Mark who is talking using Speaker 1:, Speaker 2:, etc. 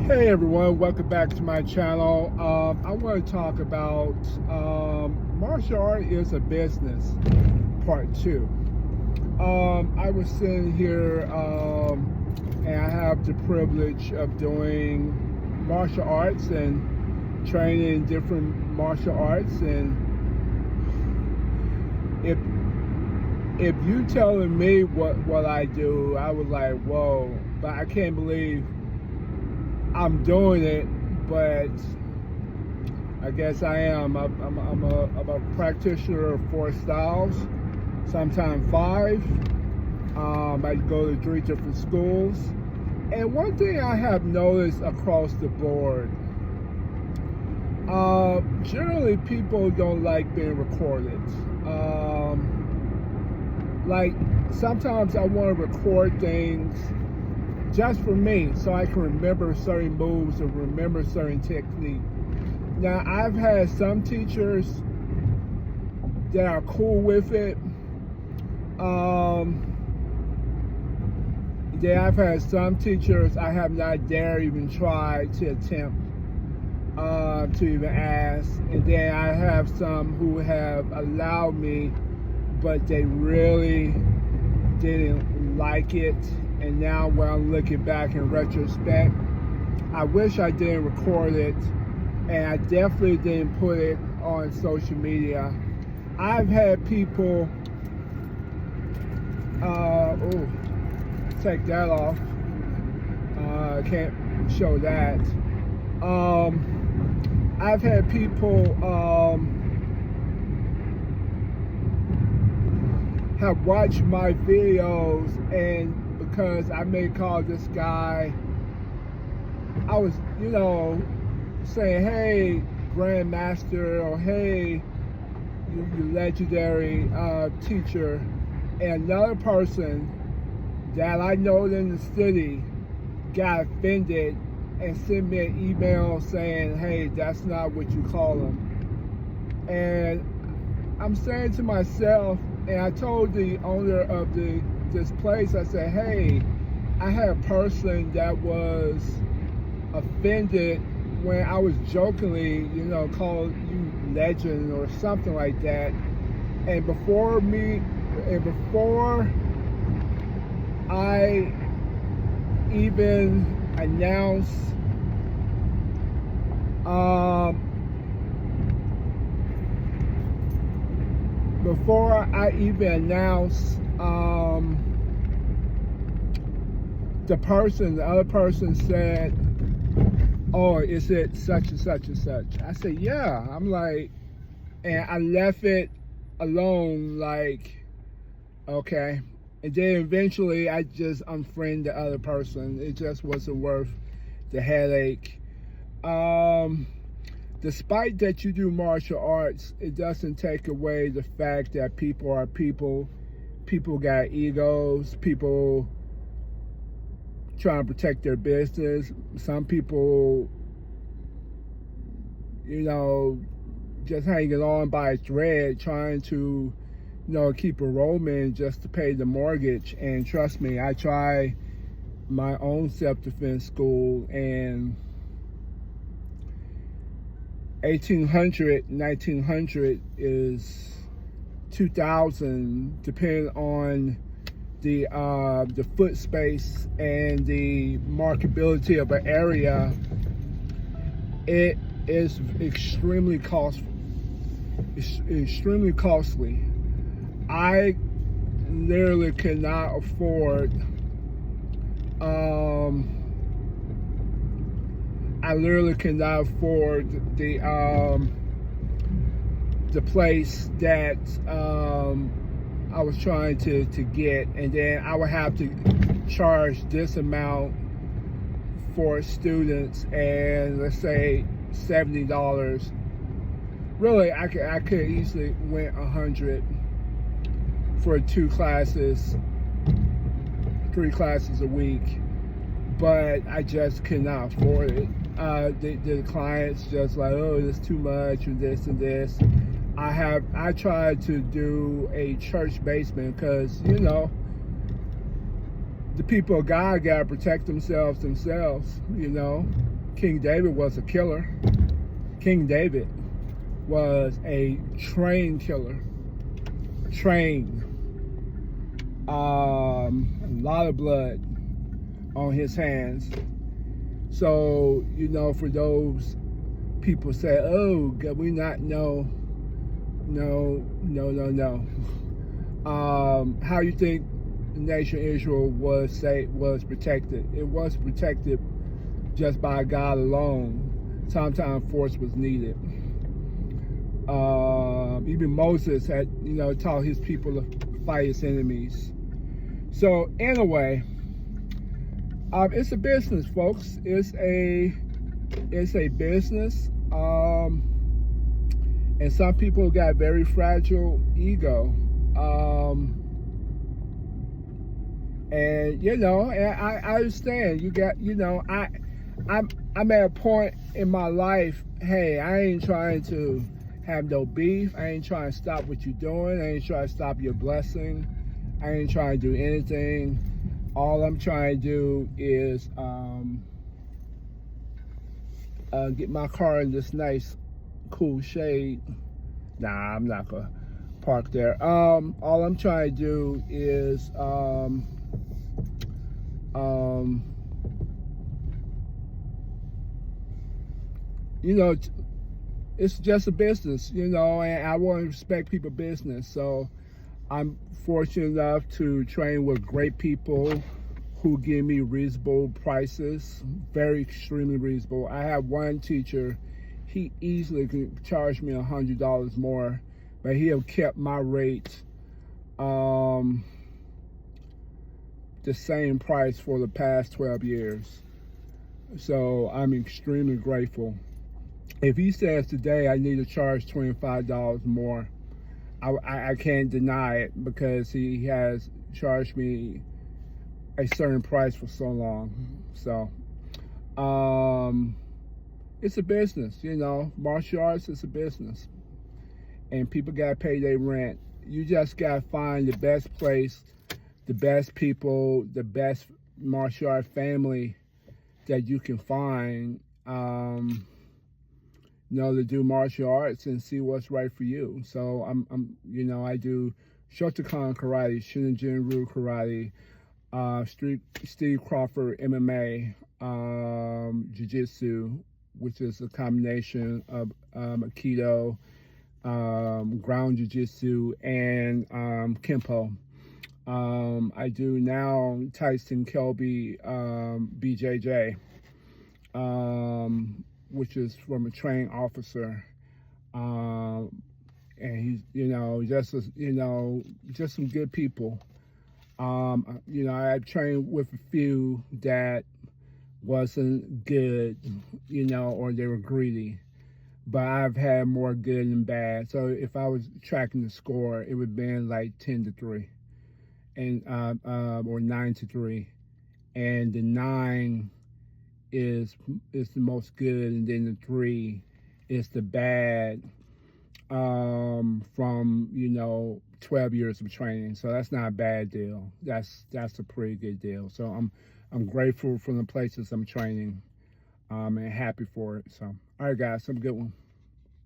Speaker 1: Hey everyone, welcome back to my channel. I want to talk about martial art is a business, part two. I was sitting here and I have the privilege of doing martial arts and training different martial arts. And if you telling me what I do, I was like, whoa, but I can't believe I'm doing it, but I guess I am. I'm a practitioner of 4 styles, sometimes 5. I go to 3 different schools. And one thing I have noticed across the board, generally people don't like being recorded. Like sometimes I want to record things just for me, so I can remember certain moves or remember certain technique. Now, I've had some teachers that are cool with it. Then I've had some teachers I have not dare even try to attempt to even ask. And then I have some who have allowed me, but they really didn't like it. And now when I'm looking back in retrospect, I wish I didn't record it, and I definitely didn't put it on social media. I've had people, take that off. Can't show that. I've had people have watched my videos, and because I may call this guy, I was, saying, hey, Grandmaster, or hey, you legendary teacher. And another person that I know in the city got offended and sent me an email saying, hey, that's not what you call them. And I'm saying to myself, and I told the owner of this place, I said, hey, I had a person that was offended when I was jokingly, called you legend or something like that. And before I even announced the other person said, oh, is it such and such and such? I said, yeah. I'm like, and I left it alone, like, okay. And then eventually I just unfriended the other person. It just wasn't worth the headache. Despite that you do martial arts, it doesn't take away the fact that people are people. People got egos. People trying to protect their business. Some people, just hanging on by a thread, trying to, keep a Roman just to pay the mortgage. And trust me, I tried my own self-defense school, and 1800, 1900 is 2000, depending on the foot space and the marketability of an area. It is extremely costly. It's extremely costly. I literally cannot afford the place that I was trying to get, and then I would have to charge this amount for students, and let's say $70. Really, I could easily went $100 for 2 classes, 3 classes a week, but I just could not afford it. The clients just like, oh, it's too much, and this and this. I tried to do a church basement because, the people of God got to protect themselves, King David was a killer. King David was a trained killer. Trained. A lot of blood on his hands. So, you know, for those people say, oh, God, we not know. No. How you think the nation of Israel was protected? It was protected just by God alone. Sometimes force was needed. Even Moses had, you know, taught his people to fight his enemies. So anyway, it's a business, folks. It's a business. And some people got very fragile ego. And you know, and I understand. You got, you know, I'm at a point in my life. Hey, I ain't trying to have no beef. I ain't trying to stop what you're doing. I ain't trying to stop your blessing. I ain't trying to do anything. All I'm trying to do is get my car in this nice, cool shade. Nah, I'm not gonna park there. All I'm trying to do is you know, it's just a business, you know, and I want to respect people's business. So I'm fortunate enough to train with great people who give me reasonable prices, very extremely reasonable. I have one teacher, he easily can charge me $100 more, but he have kept my rate the same price for the past 12 years. So I'm extremely grateful. If he says today I need to charge $25 more, I can't deny it because he has charged me a certain price for so long. So it's a business, you know. Martial arts is a business, and people gotta pay their rent. You just gotta find the best place, the best people, the best martial art family that you can find, you know, to do martial arts and see what's right for you. So I'm you know, I do Shotokan karate, Shinjin-ryu karate, Steve Crawford MMA, jiu-jitsu, which is a combination of Aikido, ground jiu-jitsu, and Kempo. I do now Tyson Kelby, BJJ, which is from a trained officer, and he's, you know, just some good people. You know, I trained with a few that wasn't good, you know, or they were greedy, but I've had more good than bad. So if I was tracking the score, it would have been like 10-3, and or 9-3, and the 9 is the most good, and then the 3 is the bad, from, you know, 12 years of training. So that's not a bad deal. That's a pretty good deal. So I'm grateful for the places I'm training, and happy for it. So all right, guys, have a good one.